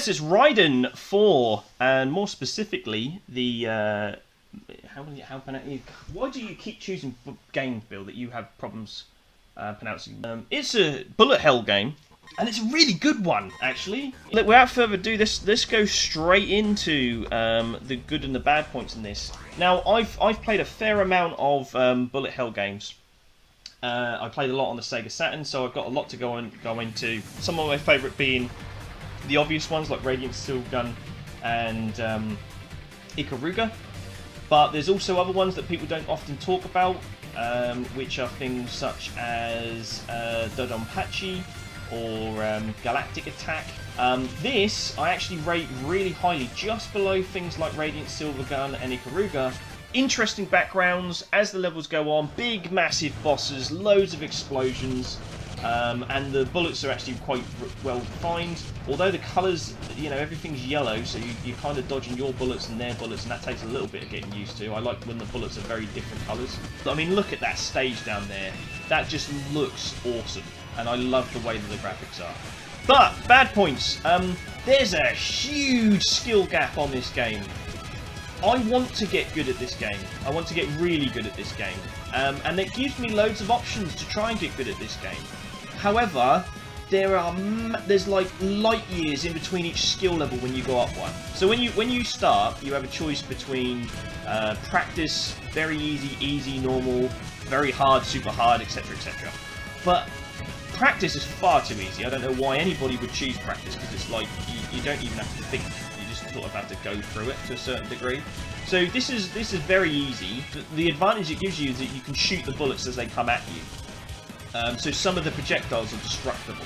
Yes, it's Raiden IV, and more specifically, the why do you keep choosing games, Bill, that you have problems pronouncing? It's a bullet hell game, and it's a really good one, actually. Look, without further ado, let's go straight into the good and the bad points in this. Now, I've played a fair amount of bullet hell games. I played a lot on the Sega Saturn, so I've got a lot to go into. Some of my favourite being the obvious ones like Raiden Silvergun and Ikaruga, but there's also other ones that people don't often talk about, which are things such as Dodonpachi or Galactic Attack. This I actually rate really highly, just below things like Radiant Silvergun and Ikaruga. Interesting backgrounds as the levels go on, big massive bosses, loads of explosions, and the bullets are actually quite well defined. Although the colours, everything's yellow, so you're kind of dodging your bullets and their bullets, and that takes a little bit of getting used to. I like when the bullets are very different colours. I mean, look at that stage down there. That just looks awesome, and I love the way that the graphics are. But, bad points. There's a huge skill gap on this game. I want to get good at this game. I want to get really good at this game. And it gives me loads of options to try and get good at this game. However, there's like light years in between each skill level when you go up one. So when you start, you have a choice between practice, very easy, normal, very hard, super hard, etc, etc. But practice is far too easy. I don't know why anybody would choose practice, because it's like you don't even have to think. Sort of have to go through it to a certain degree. So this is very easy. The advantage it gives you is that you can shoot the bullets as they come at you. So some of the projectiles are destructible.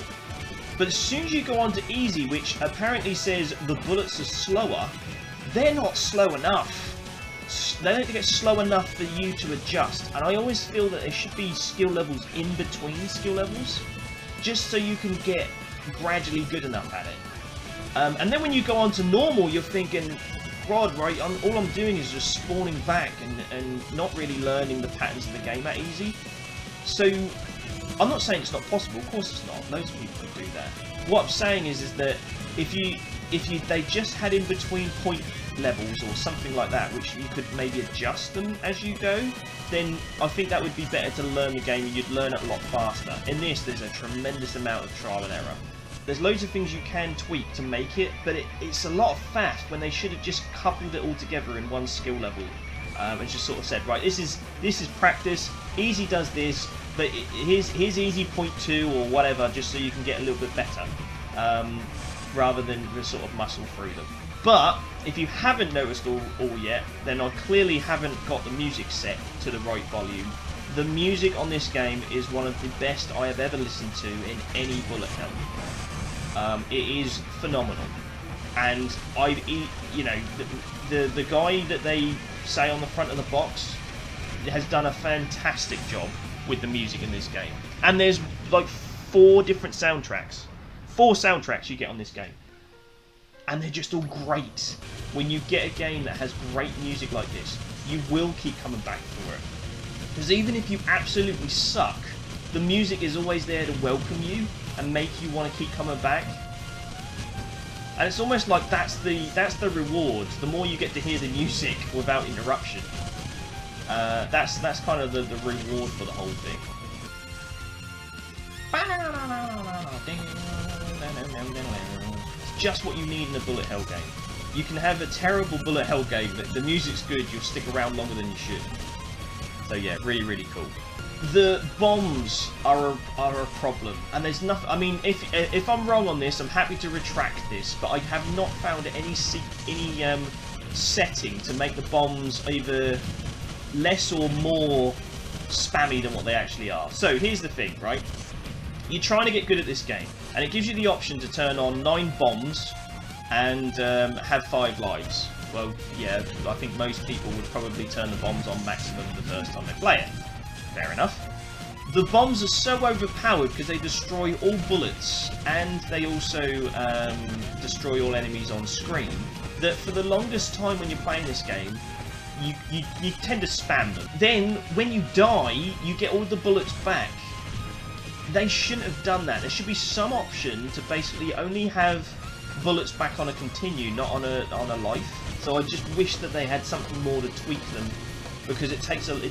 But as soon as you go on to easy, which apparently says the bullets are slower, they're not slow enough. They don't get slow enough for you to adjust. And I always feel that there should be skill levels in between skill levels, just so you can get gradually good enough at it. And then when you go on to normal, you're thinking, God, right, all I'm doing is just spawning back and not really learning the patterns of the game that easy. So, I'm not saying it's not possible, of course it's not, loads of people can do that. What I'm saying is that if they just had in between point levels or something like that, which you could maybe adjust them as you go, then I think that would be better to learn the game and you'd learn it a lot faster. In this, there's a tremendous amount of trial and error. There's loads of things you can tweak to make it, but it's a lot of faff when they should have just coupled it all together in one skill level, and just sort of said, right, this is practice. Easy does this, but here's easy point 2 or whatever, just so you can get a little bit better, rather than just sort of muscle through them. But if you haven't noticed all yet, then I clearly haven't got the music set to the right volume. The music on this game is one of the best I have ever listened to in any bullet hell. It is phenomenal, and the guy that they say on the front of the box has done a fantastic job with the music in this game. And there's like 4 different soundtracks. 4 soundtracks you get on this game, and they're just all great. When you get a game that has great music like this, you will keep coming back for it. Because even if you absolutely suck, the music is always there to welcome you and make you want to keep coming back. And it's almost like that's the reward. The more you get to hear the music without interruption, that's kind of the reward for the whole thing. It's just what you need in a bullet hell game. You can have a terrible bullet hell game, but the music's good, you'll stick around longer than you should. So yeah, really, really cool. The bombs are a problem, and there's nothing. I mean, if I'm wrong on this, I'm happy to retract this, but I have not found any setting to make the bombs either less or more spammy than what they actually are. So here's the thing, right? You're trying to get good at this game, and it gives you the option to turn on 9 bombs and have 5 lives. Well, yeah, I think most people would probably turn the bombs on maximum the first time they play it. Fair enough. The bombs are so overpowered because they destroy all bullets, and they also destroy all enemies on screen, that for the longest time when you're playing this game, you tend to spam them. Then, when you die, you get all the bullets back. They shouldn't have done that. There should be some option to basically only have bullets back on a continue, not on a life. So I just wish that they had something more to tweak them, because it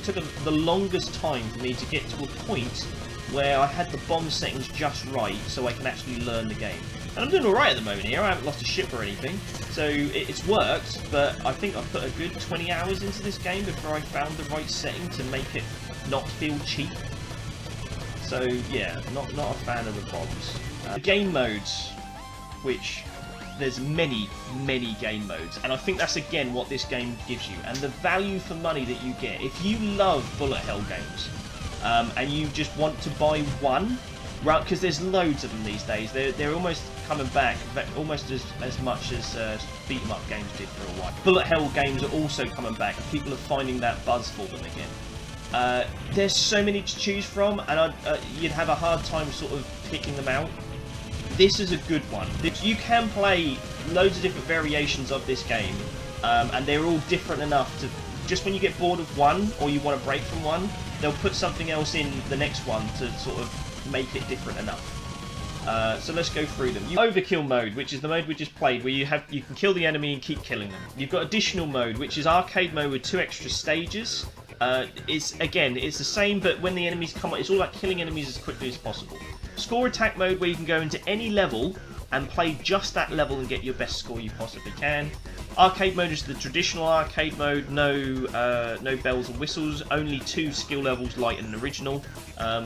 took the longest time for me to get to a point where I had the bomb settings just right, so I can actually learn the game. And I'm doing alright at the moment here. I haven't lost a ship or anything, so it's worked. But I think I've put a good 20 hours into this game before I found the right setting to make it not feel cheap. So yeah, not a fan of the bombs. The game modes, which there's many game modes, and I think that's again what this game gives you, and the value for money that you get. If you love bullet hell games, and you just want to buy one, right? Because there's loads of them these days. They're almost coming back, almost as much as beat 'em up games did for a while. Bullet hell games are also coming back. People are finding that buzz for them again. There's so many to choose from, and you'd have a hard time sort of picking them out. This is a good one. You can play loads of different variations of this game, and they're all different enough to, just when you get bored of one, or you want to break from one, they'll put something else in the next one to sort of make it different enough. So let's go through them. Overkill mode, which is the mode we just played, where you can kill the enemy and keep killing them. You've got additional mode, which is arcade mode with 2 extra stages. It's the same, but when the enemies come, it's all about killing enemies as quickly as possible. Score attack mode, where you can go into any level and play just that level and get your best score you possibly can. Arcade mode is the traditional arcade mode, no bells and whistles, only 2 skill levels, light and original,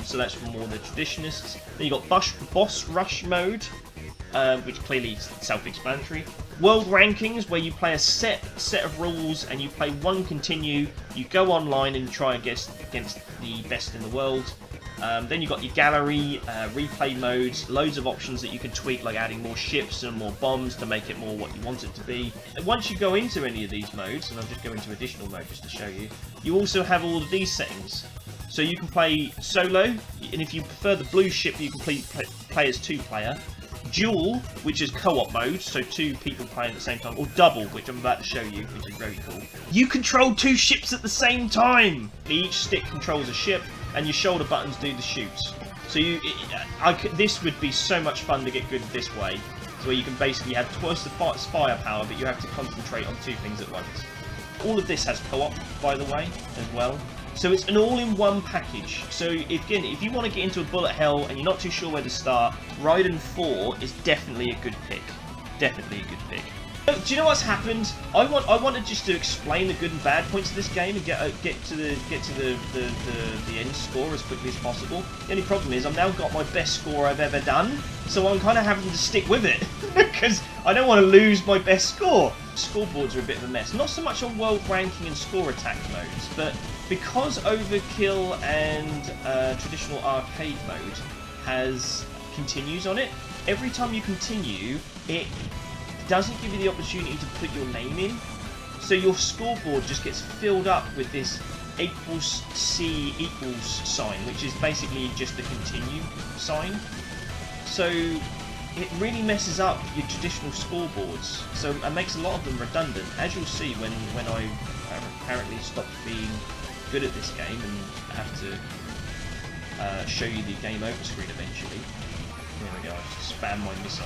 so that's for more the traditionists. Then you've got boss rush mode, which clearly is self-explanatory. World rankings, where you play a set of rules and you play one continue, you go online and try against the best in the world. Then you've got your gallery, replay modes, loads of options that you can tweak, like adding more ships and more bombs to make it more what you want it to be. And once you go into any of these modes, and I'll just go into additional mode just to show you, you also have all of these settings. So you can play solo, and if you prefer the blue ship, you can play as 2-player. Dual, which is co-op mode, so 2 people playing at the same time, or double, which I'm about to show you, which is very cool. You control 2 ships at the same time! Each stick controls a ship, and your shoulder buttons do the shoots. So this would be so much fun to get good this way, so where you can basically have twice the firepower, but you have to concentrate on 2 things at once. All of this has co-op, by the way, as well. So it's an all-in-one package. So again, if you want to get into a bullet hell and you're not too sure where to start, Raiden 4 is definitely a good pick. Definitely a good pick. Do you know what's happened? I wanted just to explain the good and bad points of this game and get to the end score as quickly as possible. The only problem is I've now got my best score I've ever done, so I'm kind of having to stick with it because I don't want to lose my best score. Scoreboards are a bit of a mess. Not so much on world ranking and score attack modes, but because Overkill and traditional arcade mode has continues on it, every time you continue, it doesn't give you the opportunity to put your name in, so your scoreboard just gets filled up with this equals C equals sign, which is basically just the continue sign. So it really messes up your traditional scoreboards, so it makes a lot of them redundant, as you'll see when I apparently stopped being good at this game and have to show you the game over screen eventually. There we go, I just spam my missile.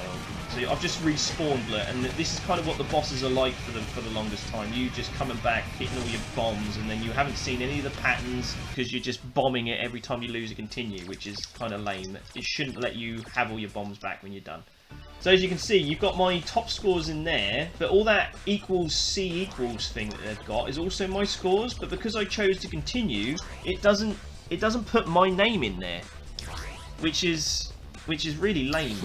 So I've just respawned it, and this is kind of what the bosses are like for the longest time. You just coming back, hitting all your bombs, and then you haven't seen any of the patterns because you're just bombing it every time you lose a continue, which is kind of lame. It shouldn't let you have all your bombs back when you're done. So as you can see, you've got my top scores in there, but all that equals C equals thing that they've got is also my scores, but because I chose to continue, it doesn't put my name in there, which is really lame.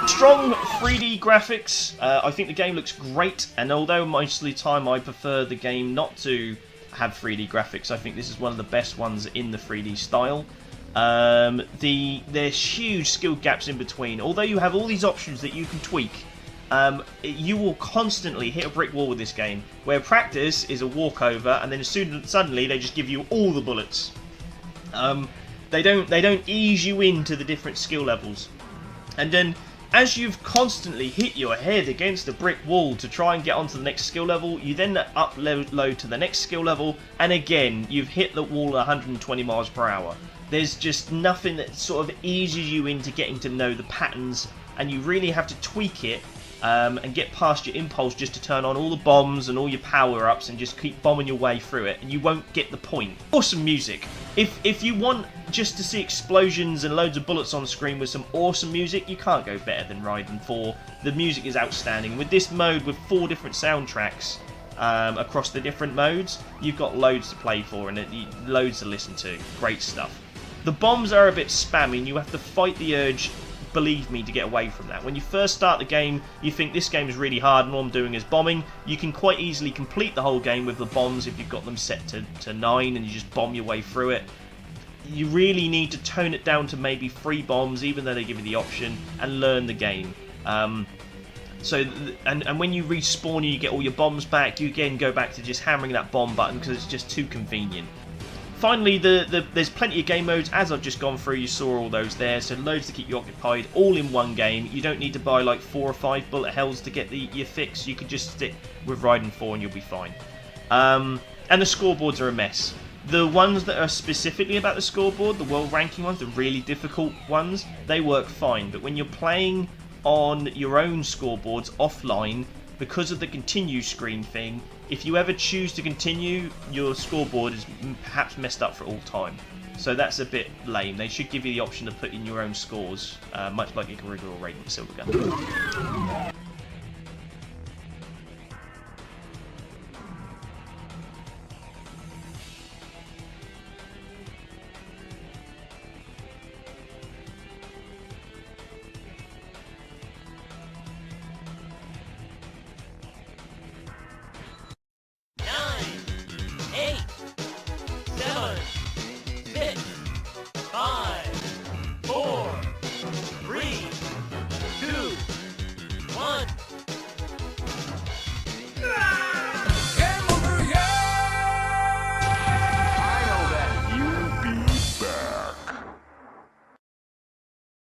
Strong 3D graphics. I think the game looks great, and although most of the time I prefer the game not to have 3D graphics, I think this is one of the best ones in the 3D style. There's huge skill gaps in between. Although you have all these options that you can tweak, you will constantly hit a brick wall with this game, where practice is a walkover, and then suddenly they just give you all the bullets. They don't ease you into the different skill levels, and then as you've constantly hit your head against a brick wall to try and get onto the next skill level, you then upload to the next skill level, and again you've hit the wall 120 miles per hour. There's just nothing that sort of eases you into getting to know the patterns and you really have to tweak it and get past your impulse just to turn on all the bombs and all your power-ups and just keep bombing your way through it, and you won't get the point. Awesome music. If you want just to see explosions and loads of bullets on the screen with some awesome music, you can't go better than Raiden 4. The music is outstanding. With this mode, with 4 different soundtracks across the different modes, you've got loads to play for and loads to listen to. Great stuff. The bombs are a bit spammy, and you have to fight the urge, believe me, to get away from that. When you first start the game, you think this game is really hard and all I'm doing is bombing. You can quite easily complete the whole game with the bombs if you've got them set to 9 and you just bomb your way through it. You really need to tone it down to maybe 3 bombs, even though they give you the option, and learn the game. And when you respawn and you get all your bombs back, you again go back to just hammering that bomb button because it's just too convenient. Finally, there's plenty of game modes, as I've just gone through. You saw all those there, so loads to keep you occupied, all in one game. You don't need to buy like 4 or 5 bullet hells to get your fix. You could just stick with Raiden 4 and you'll be fine. And the scoreboards are a mess. The ones that are specifically about the scoreboard, the world ranking ones, the really difficult ones, they work fine. But when you're playing on your own scoreboards offline, because of the continue screen thing, if you ever choose to continue, your scoreboard is perhaps messed up for all time. So that's a bit lame. They should give you the option to put in your own scores, much like you can with Raiden Silvergun.